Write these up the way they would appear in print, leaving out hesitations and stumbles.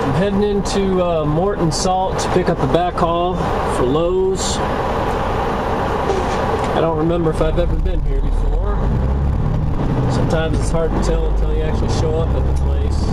I'm heading into Morton Salt to pick up a backhaul for Lowe's. I don't remember if I've ever been here before. Sometimes it's hard to tell until you actually show up at the place.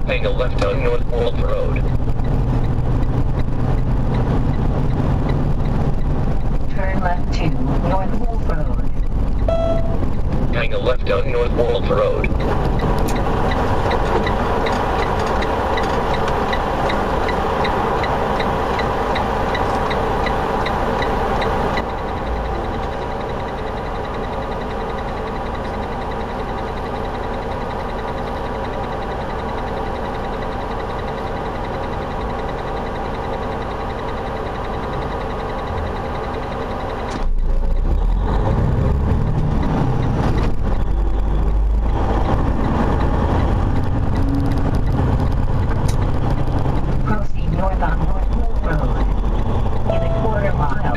Hang a left on North Wolf Road. Turn left to North Wolf Road. Hang a left on North Wolf Road.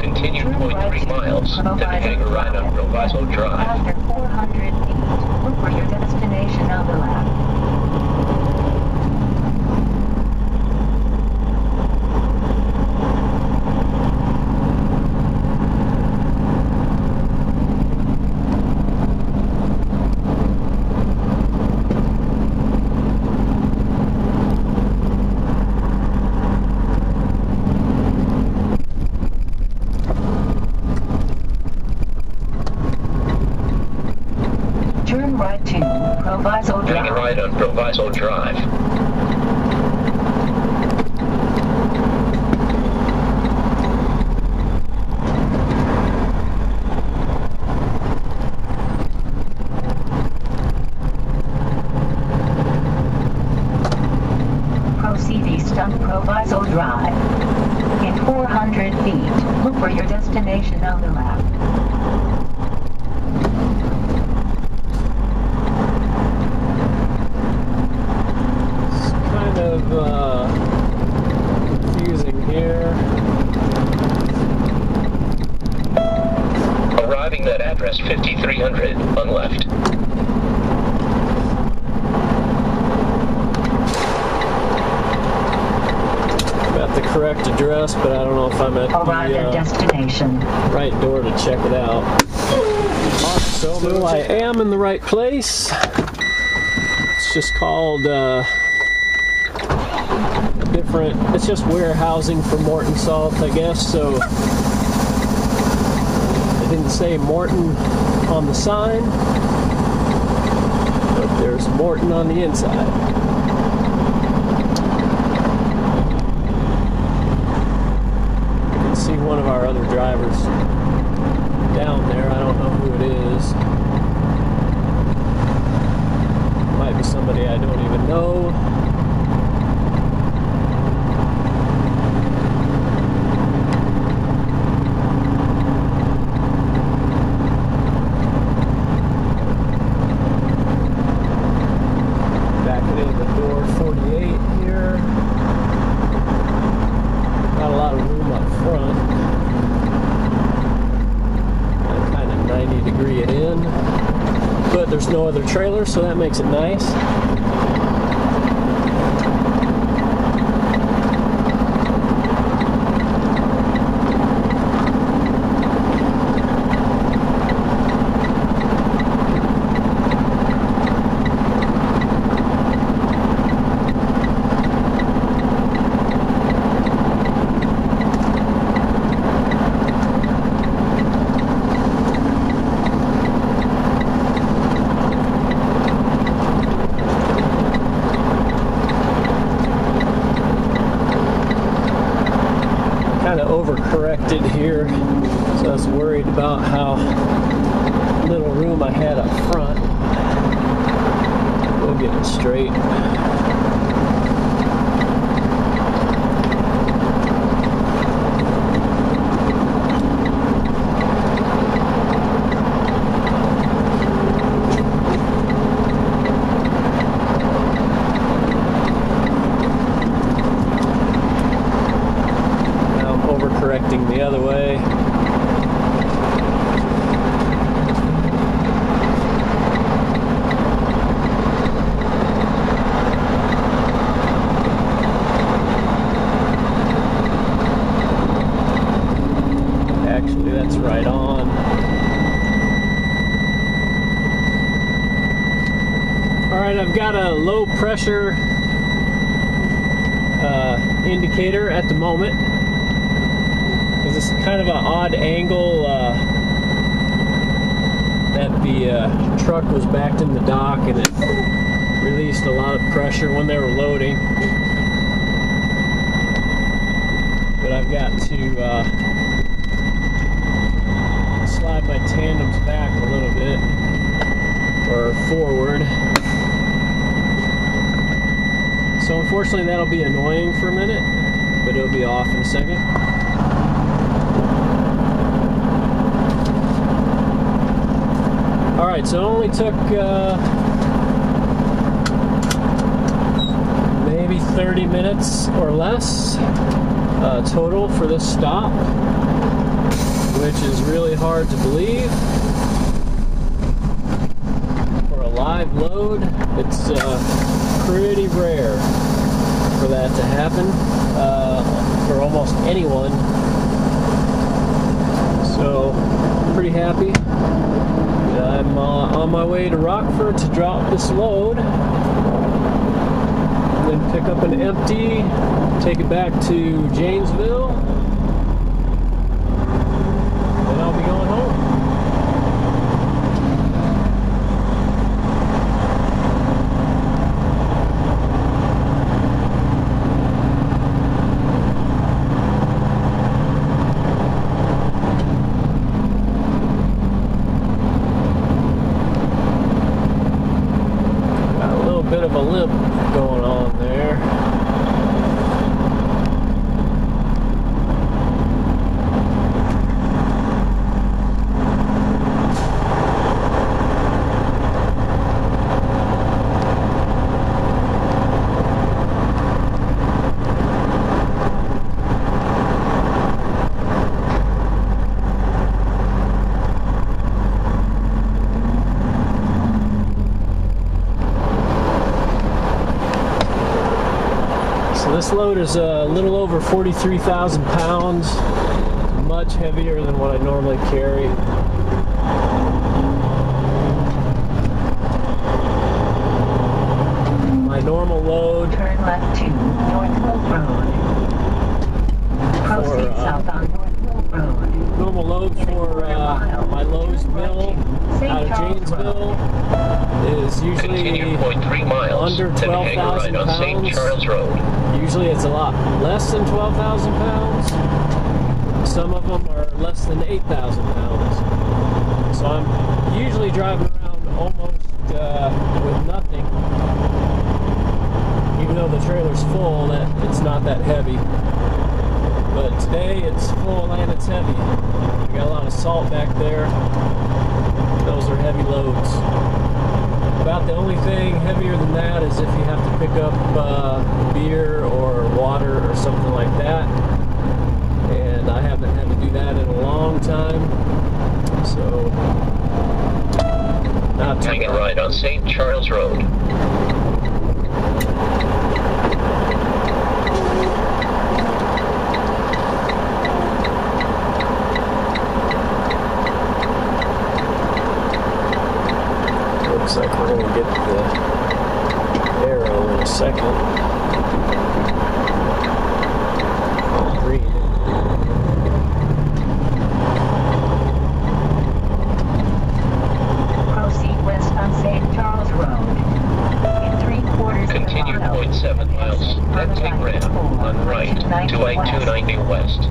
Continue 0.3 miles, then hang a right on Proviso Drive. After 400 feet, look for your destination on the left. Turn right to Proviso Drive. Hang a right on Proviso Drive. Proceed east on Proviso Drive. In 400 feet, look for your destination on the left. Confusing here. Arriving at address 5300 on left. Got the correct address, but I don't know if I'm at the destination. right door to check it out. So I am in the right place. It's just called different. It's just warehousing for Morton Salt, I guess. So it didn't say Morton on the sign, but there's Morton on the inside. See one of our other drivers down there. I don't know who it is. Might be somebody I don't even know. Backing into door 48 here. Not a lot of room up front. Kind of 90-degree it in. But there's no other trailer, so that makes it nice. it straight. Now I'm overcorrecting the other way. Actually, that's right on. Alright, I've got a low pressure indicator at the moment, because it's kind of an odd angle that the truck was backed in the dock, and it released a lot of pressure when they were loading. But I've got to slide my tandems back a little bit, or forward. So unfortunately that'll be annoying for a minute, but it'll be off in a second. Alright, so it only took maybe 30 minutes or less total for this stop, which is really hard to believe. For a live load, it's pretty rare for that to happen for almost anyone. So, pretty happy. I'm on my way to Rockford to drop this load, and then pick up an empty, take it back to Janesville, and I'll be going home. Bit of a limp going on there. This load is a little over 43,000 pounds, much heavier than what I normally carry. My normal load. Turn left to Northwood Road. Proceed south on Northwood Road. Normal load for my Lowe's mill out of Janesville is usually under 12,000 pounds. Usually it's a lot less than 12,000 pounds. Some of them are less than 8,000 pounds. So I'm usually driving around almost with nothing. Even though the trailer's full, it's not that heavy. But today it's full and it's heavy. We got a lot of salt back there. Those are heavy loads. About the only thing heavier than that is if you have to pick up beer or water or something like that. And I haven't had to do that in a long time. So, not too Hang a ride on St. Charles Road. Looks like we're going to get the arrow in a second. Oh, green. Proceed west on St. Charles Road. In 3/4 Continue mile. 0.7 miles, then take ramp on right to I-290 West.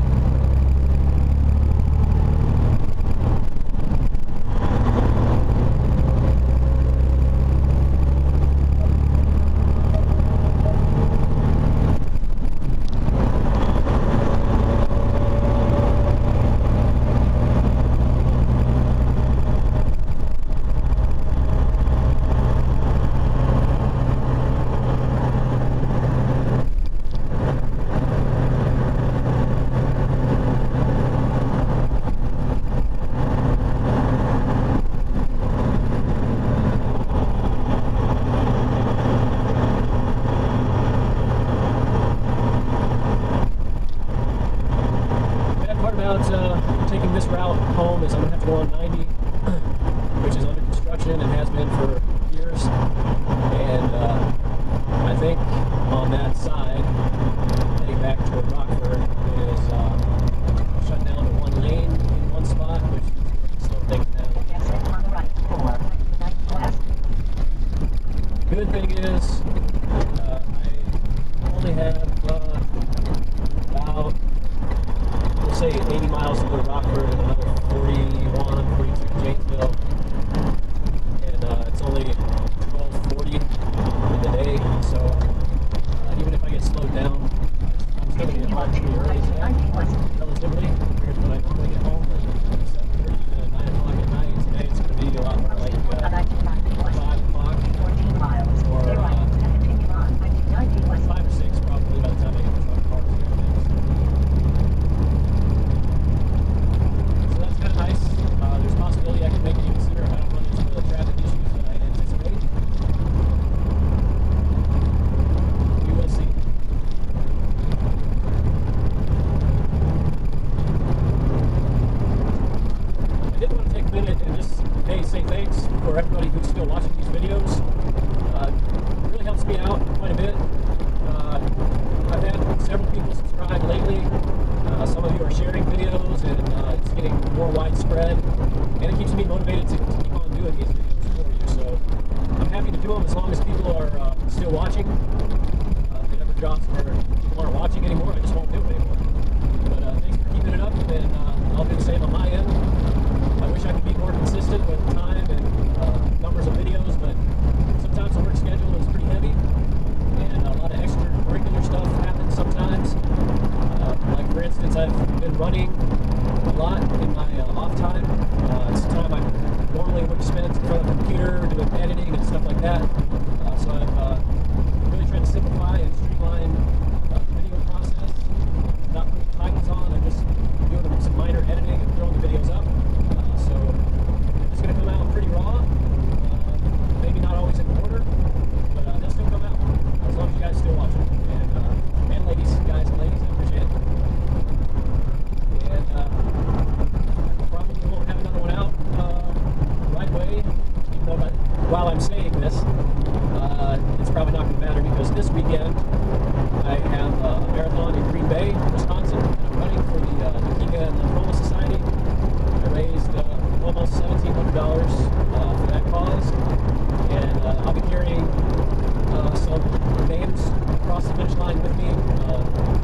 is I only have about, we'll say 80 miles to go to Rockford and another 41, 42 to Janesville. And it's only 12:40 in the day, so even if I get slowed down, I'm still going to get home pretty early today, relatively, compared to when I normally get home. Like 7:30 to 9 o'clock at night. Today it's going to be a lot more like 5 o'clock, or 5 or 6 probably by the time I get to the truck parked and everything. So that's kind of nice. There's a possibility I can make it even sooner if I don't run into the traffic issues that I anticipate. We will see. I did want to take a minute and just, hey, say thanks for everybody who's still watching these videos. It really helps me out quite a bit. I've had several people subscribe lately. Some of you are sharing videos, and it's getting more widespread, and it keeps me motivated to keep on doing these videos for you. So I'm happy to do them as long as people are still watching. If it ever drops where people aren't watching anymore, I just won't do it anymore. But thanks for keeping it up, and I'll do the same on my end. I wish I could be more consistent with time and numbers of videos, but sometimes the work schedule is pretty heavy, and a lot of extracurricular stuff happens sometimes. Like for instance, I've been running a lot in my off time. It's time I normally would have spent in front of a computer doing editing and stuff like that. So I've really tried to simplify and streamline the video process. Not putting titles on, I'm just doing some minor editing and throwing the videos up. So it's going to come out pretty raw. Maybe not always in order, but they'll still come out as long as you guys still watch it. And ladies, guys and ladies, I appreciate it. And I probably won't have another one out right away, even though while I'm saying this, it's probably not going to matter because this weekend I have a marathon in Green Bay, Wisconsin, and I'm running for the Leukemia and Lymphoma Society. I raised almost $1,700 for that cause, and I'll be carrying some names across the finish line with me,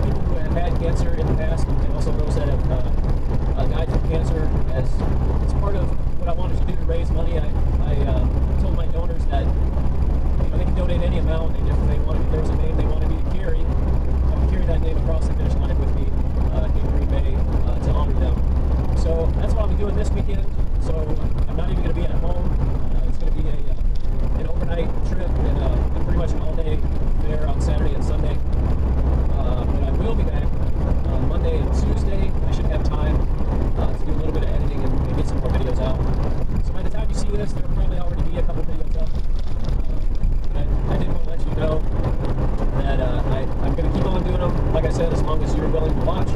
people who have had cancer in the past, and also those that have died from cancer. As it's part of what I wanted to do to raise money, I told my donors that they can donate any amount, and if they wanted, if there was a name they wanted me to carry, I would carry that name across the finish line with me in Green Bay to honor them. So that's what I'll be doing this weekend. So I'm not even going to be at home. It's going to be an overnight trip and pretty much an all-day fair on Saturday and Sunday. But I will be back on Monday and Tuesday. I should have time to do a little bit of editing and get some more videos out. So by the time you see this, there will probably already be a couple videos up. I did want to let you know that I'm going to keep on doing them, like I said, as long as you're willing to watch.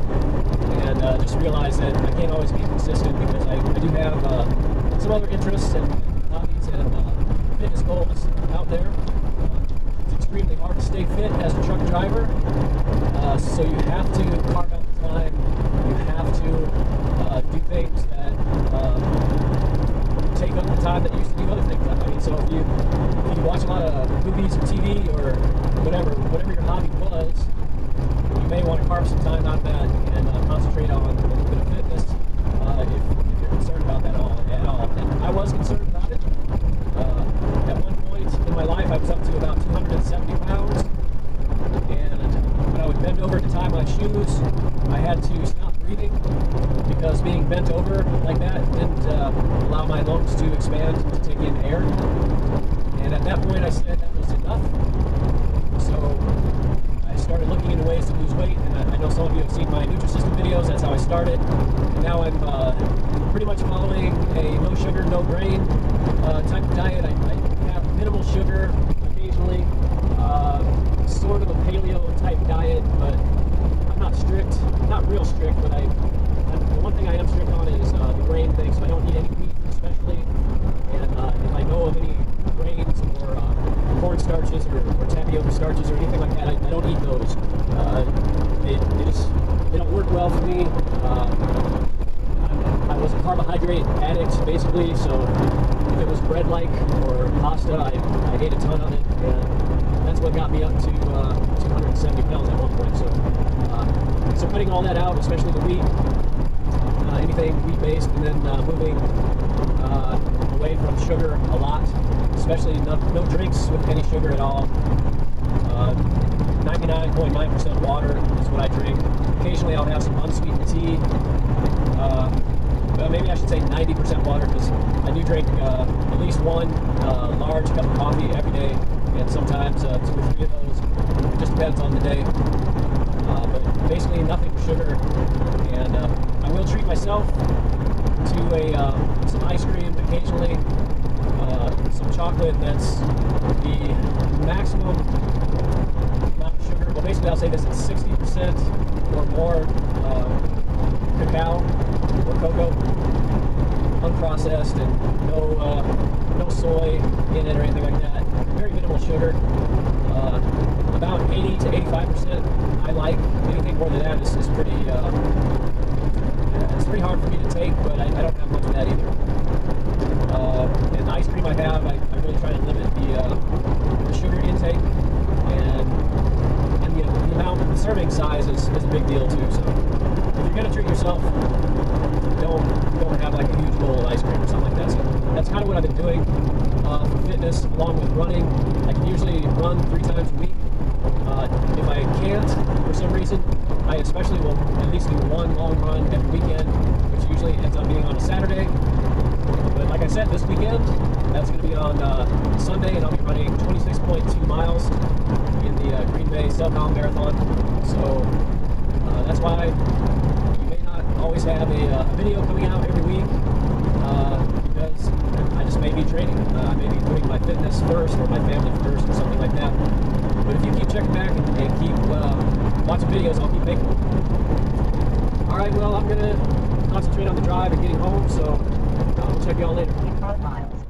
And just realize that I can't always be consistent because I do have some other interests and hobbies and fitness goals out there. It's extremely hard to stay fit as a truck driver, so you have to carve out the time. You have to do things that take up the time that you used to do other things. I mean, so if you watch a lot of movies or TV or whatever your hobby was, you may want to carve some time out of that and concentrate on a little bit of fitness if you're concerned about that at all. And I was concerned about it. At one point in my life, I was up to about 270 pounds, and when I would bend over to tie my shoes, I had to stop breathing because being bent over like that didn't allow my lungs to expand to take in air. And at that point, I said that was enough. So I started looking into ways to lose weight, and I know some of you have seen my Nutrisystem videos. That's how I started. And now I'm pretty much following a no sugar, no grain type of diet. I have minimal sugar occasionally, sort of a paleo type diet, but I'm not strict, not real strict, but the one thing I am strict on is the grain thing, so I don't eat any wheat especially, and if I know of any grains or corn starches or tapioca starches or anything like that, I don't eat those. They don't work well for me. I was a carbohydrate addict basically, so if it was bread-like or pasta, I ate a ton of it, and that's what got me up to 270 pounds at one point. So cutting all that out, especially the wheat, anything wheat-based, and then moving away from sugar a lot, especially no drinks with any sugar at all. 99.9% water is what I drink. Occasionally I'll have some unsweetened tea. But maybe I should say 90% water, because I do drink at least one large cup of coffee every day, and sometimes 2 or 3 of those. It just depends on the day. But basically nothing with sugar, and I will treat myself to some ice cream occasionally, some chocolate that's the maximum amount of sugar. Well, basically I'll say this: it's 60% or more cacao or cocoa, unprocessed, and no soy in it or anything like that. Very minimal sugar. About 80 to 85% I like. Anything more than that is pretty. It's pretty hard for me to take, but I don't have much of that either. And the ice cream I have, I really try to limit the sugar intake, and the amount, the serving size is a big deal too. So if you're gonna treat yourself, don't have like a huge bowl of ice cream or something like that. So that's kind of what I've been doing for fitness, along with running. I can usually run 3 times a week. If I can't, for some reason, I especially will at least do one long run every weekend, which usually ends up being on a Saturday. But like I said, this weekend, that's going to be on Sunday, and I'll be running 26.2 miles in the Green Bay Sub-Mile Marathon. So that's why you may not always have a video coming out every week, because I just may be training. I may be putting my fitness first, or my family first, or something like that. But if you keep checking back and keep watching videos, I'll keep making them. Alright, well, I'm going to concentrate on the drive and getting home, so I'll check you all later. 5 miles.